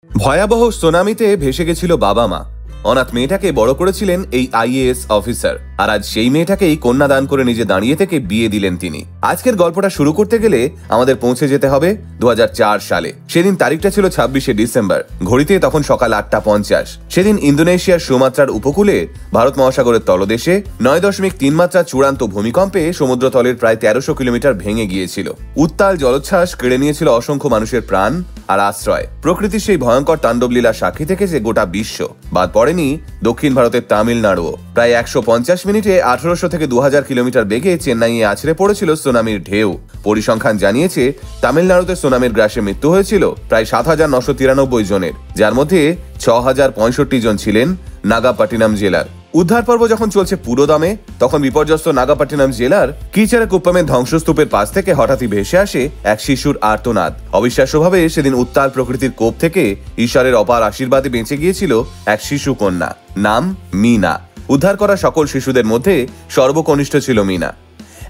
ভয়াবহ সুনামিতে ভেসে গেছিল বাবা মা। অনাথ মেয়েটাকে বড় করেছিলেন এই আইএএস অফিসার, আর আজ সেই মেয়েটাকেই কন্যা দান করে নিজে দাঁড়িয়ে থেকে বিয়ে দিলেন তিনি। আজকের গল্পটা শুরু করতে গেলে আমাদের পৌঁছে যেতে হবে 2004 সালে। সেদিন তারিখটা ছিল 26শে ডিসেম্বর। ঘড়িতে তখন সকাল 8:50। সেদিন ইন্দোনেশিয়ার সুমাত্রার উপকূলে ভারত মহাসাগরের তলদেশে 9.3 মাত্রা চূড়ান্ত ভূমিকম্পে সমুদ্রতলের প্রায় 1300 কিলোমিটার ভেঙে গিয়েছিল। উত্তাল জলোচ্ছ্বাস কেড়ে নিয়েছিল অসংখ্য মানুষের প্রাণ আর আশ্রয়। প্রকৃতির সেই ভয়ঙ্কর তাণ্ডবলীলার সাক্ষী থেকেছে গোটা বিশ্ব। বাদ পড়েনি দক্ষিণ ভারতের তামিলনাড়ুও। প্রায় 150 মিনিটে 1800 থেকে 2000 কিলোমিটার বেগে চেন্নাইয়ে আছড়ে পড়েছিল সুনামির ঢেউ। পরিসংখ্যান জানিয়েছে তামিলনাড়ুতে সুনামির গ্রাসে মৃত্যু হয়েছিল প্রায় 7993 জনের, যার মধ্যে 6065 জন ছিলেন নাগাপাটিনাম জেলার। উদ্ধার পর্ব যখন চলছে পুরোদমে, তখন বিপর্যস্ত নাগাপাটিনাম জেলার কিচারাকুপ্পামের ধ্বংসস্তূপের পাশ থেকে হঠাৎই ভেসে আসে এক শিশুর আর্তনাদ। অবিশ্বাস্যভাবে সেদিন উত্তাল প্রকৃতির কোপ থেকে ঈশ্বরের অপার আশীর্বাদে বেঁচে গিয়েছিল এক শিশু কন্যা, নাম মিনা। উদ্ধার করা সকল শিশুদের মধ্যে সর্বকনিষ্ঠ ছিল মিনা।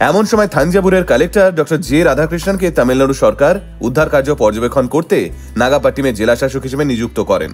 এমন সময় থাঞ্জাভুরের কালেক্টর ডক্টর জে রাধাকৃষ্ণনকে তামিলনাড়ু সরকার উদ্ধার কার্য পর্যবেক্ষণ করতে নাগাপাটিমের জেলাশাসক হিসেবে নিযুক্ত করেন।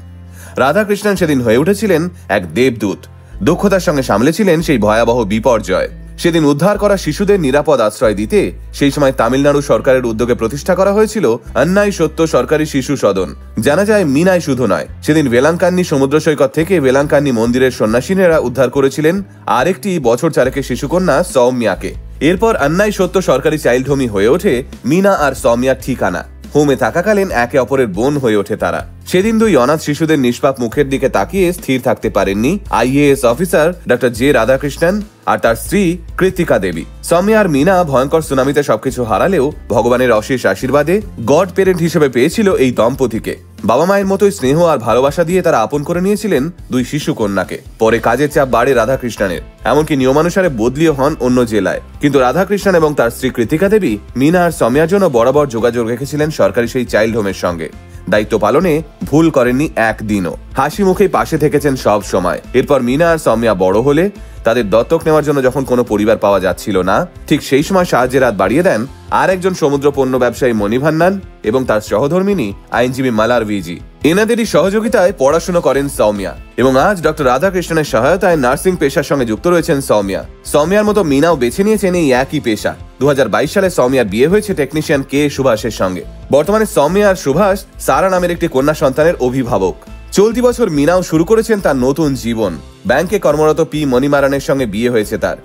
রাধাকৃষ্ণন সেদিন হয়ে উঠেছিলেন এক দেবদূত। দক্ষতার সঙ্গে সামলেছিলেন সেই ভয়াবহ বিপর্যয়। সেদিন উদ্ধার করা শিশুদের নিরাপদ আশ্রয় দিতে সেই সময় তামিলনাড়ু সরকারের উদ্যোগে প্রতিষ্ঠা করা হয়েছিল আন্নাই সত্য সরকারি শিশু সদন। জানা যায় মিনাই শুধু নয়, সেদিন ভেলাঙ্কান্নি সমুদ্র সৈকত থেকে ভেলাঙ্কান্নি মন্দিরের সন্ন্যাসিনীরা উদ্ধার করেছিলেন আরেকটি বছর চারেকের শিশুকন্যা সৌম্যাকে। এরপর আন্নাই সত্য সরকারি চাইল্ড হোমই হয়ে ওঠে মিনা আর সৌম্যার ঠিকানা। হোমে থাকাকালীন একে অপরের বোন হয়ে ওঠে তারা। সেদিন দুই অনাথ শিশুদের নিষ্পাপ মুখের দিকে তাকিয়ে স্থির থাকতে পারেননি IAS officer doctor J Radhakrishnan আর তার স্ত্রী কৃতিকা দেবী। সৌম্যা আর মিনা ভয়ঙ্কর সুনামিতে সবকিছু হারালেও ভগবানের অশেষ আশীর্বাদে গড পেরেন্ট হিসেবে পেয়েছিল এই দম্পতিকে। বাবা মায়ের মতোই স্নেহ আর ভালোবাসা দিয়ে তারা আপন করে নিয়েছিলেন দুই শিশু কন্যাকে। পরে কাজের চাপ বাড়ে রাধাকৃষ্ণনের, এমনকি নিয়মানুসারে বদলিও হন অন্য জেলায়। কিন্তু রাধাকৃষ্ণন এবং তার স্ত্রী কৃতিকা দেবী মিনা আর সৌম্যার জন্য বরাবর যোগাযোগ রেখেছিলেন সরকারি সেই চাইল্ড হোমের সঙ্গে। দায়িত্ব পালনে ভুল করেননি একদিনও, হাসি মুখেই পাশে থেকেছেন সব সময়। এরপর মিনা আর সৌম্যা বড় হলে তাদের দত্তক নেওয়ার জন্য যখন কোনো পরিবার পাওয়া যাচ্ছিল না, ঠিক সেই সময় সাহায্যের হাত বাড়িয়ে দেন আর একজন সমুদ্র পণ্য ব্যবসায়ী মণিভান্নান এবং তার সহধর্মিনী আইনজীবী মালার ভিজি। এনাদেরই সহযোগিতায় পড়াশোনা করেন সৌম্যা এবং আজ ডক্টর রাধাকৃষ্ণনের সহায়তায় নার্সিং পেশার সঙ্গে যুক্ত রয়েছেন সৌম্যা। সৌম্যার মতো মিনাও বেছে নিয়েছেন এই একই পেশা। 2022 সালে সৌম্যার বিয়ে হয়েছে টেকনিশিয়ান কে সুভাষের সঙ্গে। বর্তমানে সৌম্যা আর সুভাষ সারা নামের একটি কন্যা সন্তানের অভিভাবক। চলতি বছর মিনাও শুরু করেছেন তার নতুন জীবন। ব্যাংকে কর্মরত পি মণিমারানের সঙ্গে বিয়ে হয়েছে তার।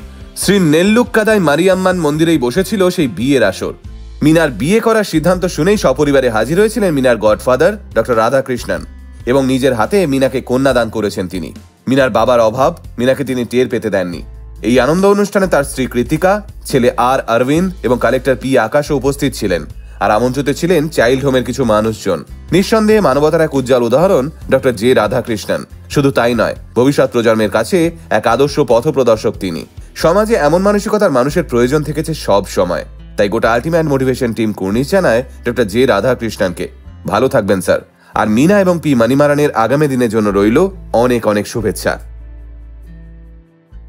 শ্রী নেল্লুক্কাদাই মারিয়াম্মান মন্দিরেই বসেছিল সেই বিয়ের আসর। মিনার বিয়ে করার সিদ্ধান্ত শুনেই সপরিবারে হাজির হয়েছিলেন মিনার গডফাদার ডক্টর রাধাকৃষ্ণন এবং নিজের হাতে মিনাকে কন্যা দান করেছেন তিনি। মিনার বাবার অভাব মিনাকে তিনি টের পেতে দেননি। এই আনন্দ অনুষ্ঠানে তার স্ত্রী কৃতিকা, ছেলে আর অরবিন্দ এবং কালেক্টর পি আকাশও উপস্থিত ছিলেন। আর আমন্ত্রিত ছিলেন চাইল্ড হোমের কিছু মানুষজন। নিঃসন্দেহে মানবতার এক উজ্জ্বল উদাহরণ ডক্টর জে রাধাকৃষ্ণন। শুধু তাই নয়, ভবিষ্যৎ প্রজন্মের কাছে এক আদর্শ পথপ্রদর্শক তিনি। সমাজে এমন মানসিকতার মানুষের প্রয়োজন থেকেছে সব সময়। তাই গোটা আল্টিমেট মোটিভেশন টিম কুর্নিশ জানায় ডক্টর জে রাধাকৃষ্ণনকে। ভালো থাকবেন স্যার। আর মিনা এবং পি মণিমারানের আগামী দিনের জন্য রইল অনেক অনেক শুভেচ্ছা।